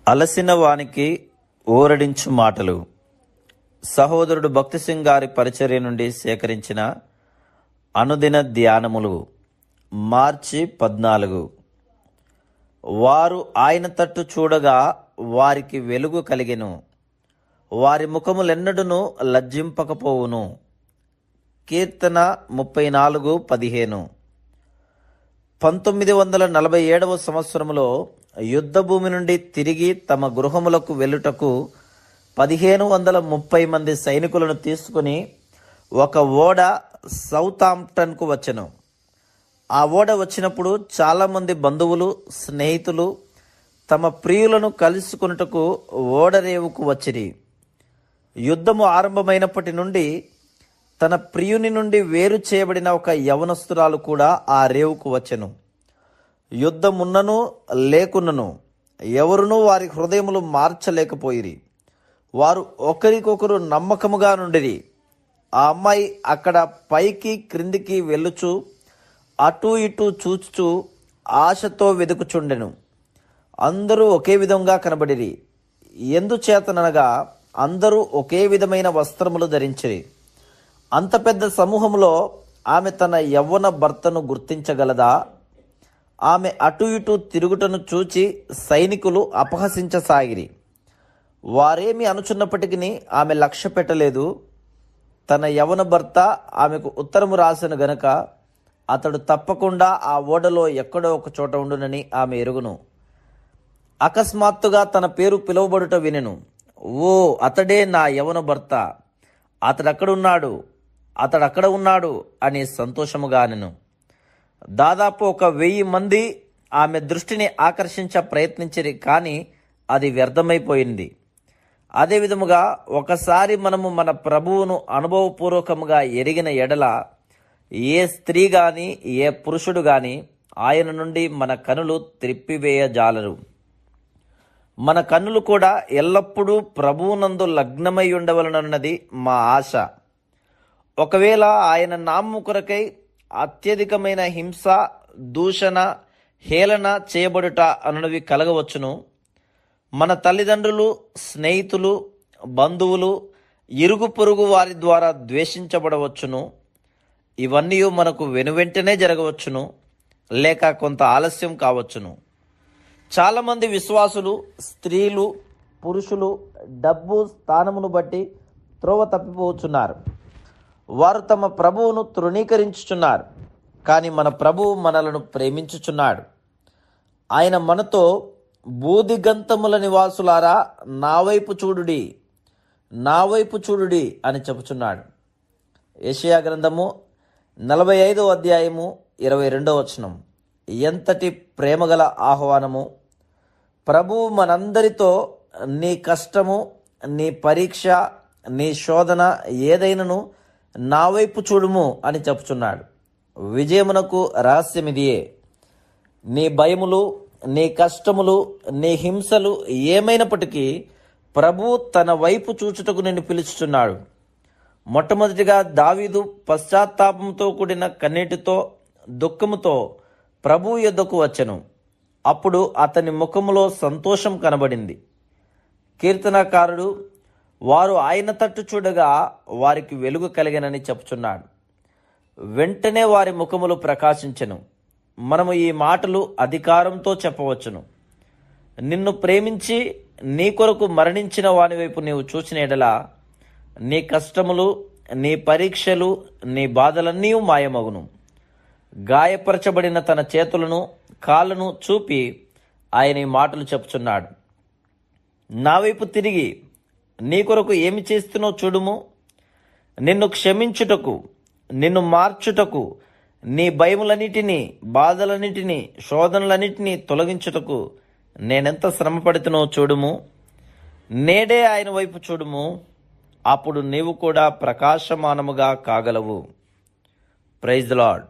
అలసిన వానికి ఊరడించు మాటలు. సహోదరుడు భక్తి సింగ్ గారి పరిచర్య నుండి సేకరించిన అనుదిన ధ్యానములు. మార్చి 14. వారు ఆయన తట్టు చూడగా వారికి వెలుగు కలిగెను, వారి ముఖములెన్నడును లజ్జింపకపోవును. కీర్తన 34:15. 1947 సంవత్సరములో యుద్ధభూమి నుండి తిరిగి తమ గృహములకు వెళ్ళుటకు 1530 మంది సైనికులను తీసుకుని ఒక ఓడ సౌతాంప్టన్కు వచ్చెను. ఆ ఓడ వచ్చినప్పుడు చాలామంది బంధువులు, స్నేహితులు తమ ప్రియులను కలుసుకొనుటకు ఓడరేవుకు వచ్చిరి. యుద్ధము ఆరంభమైనప్పటి నుండి తన ప్రియుని నుండి వేరు చేయబడిన ఒక యవనస్తురాలు కూడా ఆ రేవుకు వచ్చెను. యుద్ధమున్నను లేకున్నను ఎవరునూ వారి హృదయములు మార్చలేకపోయిరి. వారు ఒకరికొకరు నమ్మకముగా నుండిరి. ఆ అమ్మాయి అక్కడ పైకి క్రిందికి వెళ్ళుచు అటూ ఇటూ చూచుచూ ఆశతో వెదుకుచుండెను. అందరూ ఒకే విధంగా కనబడిరి. ఎందుచేతనగా అందరూ ఒకే విధమైన వస్త్రములు ధరించిరి. అంత పెద్ద సమూహంలో ఆమె తన యవ్వన భర్తను గుర్తించగలదా? ఆమె అటు ఇటు తిరుగుటను చూచి సైనికులు అపహసించసాగిరి. వారేమి అనుచున్నప్పటికీ ఆమె లక్ష్య పెట్టలేదు. తన యవ్వన భర్త ఆమెకు ఉత్తరము రాసెను గనక అతడు తప్పకుండా ఆ ఓడలో ఎక్కడో ఒక చోట ఉండునని ఆమె ఎరుగును. అకస్మాత్తుగా తన పేరు పిలువబడుట వినెను. ఓ, అతడే నా యవ్వన భర్త, అతడక్కడ ఉన్నాడు అని సంతోషముగానెను. దాదాపు 1000 మంది ఆమె దృష్టిని ఆకర్షించ ప్రయత్నించిరి, కానీ అది వ్యర్థమైపోయింది. అదే విధముగా ఒకసారి మనము మన ప్రభువును అనుభవపూర్వకముగా ఎరిగిన ఎడల ఏ స్త్రీ గాని ఏ పురుషుడు గాని ఆయన నుండి మన కనులు త్రిప్పివేయజాలరు. మన కన్నులు కూడా ఎల్లప్పుడూ ప్రభువునందు లగ్నమై ఉండవలనన్నది మా ఆశ. ఒకవేళ ఆయన నామము కొరకై అత్యధికమైన హింస, దూషణ, హేళన చేయబడుట అనునవి కలగవచ్చును. మన తల్లిదండ్రులు, స్నేహితులు, బంధువులు, ఇరుగు పొరుగు వారి ద్వారా ద్వేషించబడవచ్చును. ఇవన్నీ మనకు వెనువెంటనే జరగవచ్చును, లేక కొంత ఆలస్యం కావచ్చును. చాలామంది విశ్వాసులు, స్త్రీలు, పురుషులు డబ్బు, స్థానమును బట్టి త్రోవ తప్పిపోవచ్చున్నారు. వారు తమ ప్రభువును తృణీకరించుచున్నారు. కానీ మన ప్రభువు మనలను ప్రేమించుచున్నాడు. ఆయన మనతో బూదిగంతముల నివాసులారా నా వైపు చూడుడి అని చెప్పుచున్నాడు. యెషయా గ్రంథము 45:22. ఎంతటి ప్రేమగల ఆహ్వానము! ప్రభువు మనందరితో నీ కష్టము, నీ పరీక్ష, నీ శోధన ఏదైనను నా వైపు చూడుము అని చెప్పుచున్నాడు. విజయమునకు రహస్యమిదియే. నీ భయములు, నీ కష్టములు, నీ హింసలు ఏమైనప్పటికీ ప్రభువు తన వైపు చూచుటకు నిన్ను పిలుచుచున్నాడు. మొట్టమొదటిగా దావీదు పశ్చాత్తాపంతో కూడిన కన్నీటితో, దుఃఖముతో ప్రభువు యొద్దకు వచ్చెను. అప్పుడు అతని ముఖములో సంతోషం కనబడింది. కీర్తనకారుడు వారు ఆయన తట్టు చూడగా వారికి వెలుగు కలిగెనని చెప్పుచున్నాడు. వెంటనే వారి ముఖములు ప్రకాశించెను. మనము ఈ మాటలు అధికారంతో చెప్పవచ్చును. నిన్ను ప్రేమించి నీ కొరకు మరణించిన వాని వైపు నీవు చూచిన ఎడల నీ కష్టములు, నీ పరీక్షలు, నీ బాధలన్నీ మాయమగును. గాయపరచబడిన తన చేతులను, కాళ్ళను చూపి ఆయన ఈ మాటలు చెప్పుచున్నాడు. నా వైపు తిరిగి నీ కొరకు ఏమి చేస్తున్నో చూడుము. నిన్ను క్షమించుటకు, నిన్ను మార్చుటకు, నీ భయములన్నిటినీ, బాధలన్నిటినీ, శోధనలన్నిటినీ తొలగించుటకు నేనెంత శ్రమపడుతున్నో చూడుము. నేడే ఆయన వైపు చూడుము. అప్పుడు నీవు కూడా ప్రకాశమానముగా కాగలవు. Praise the lord.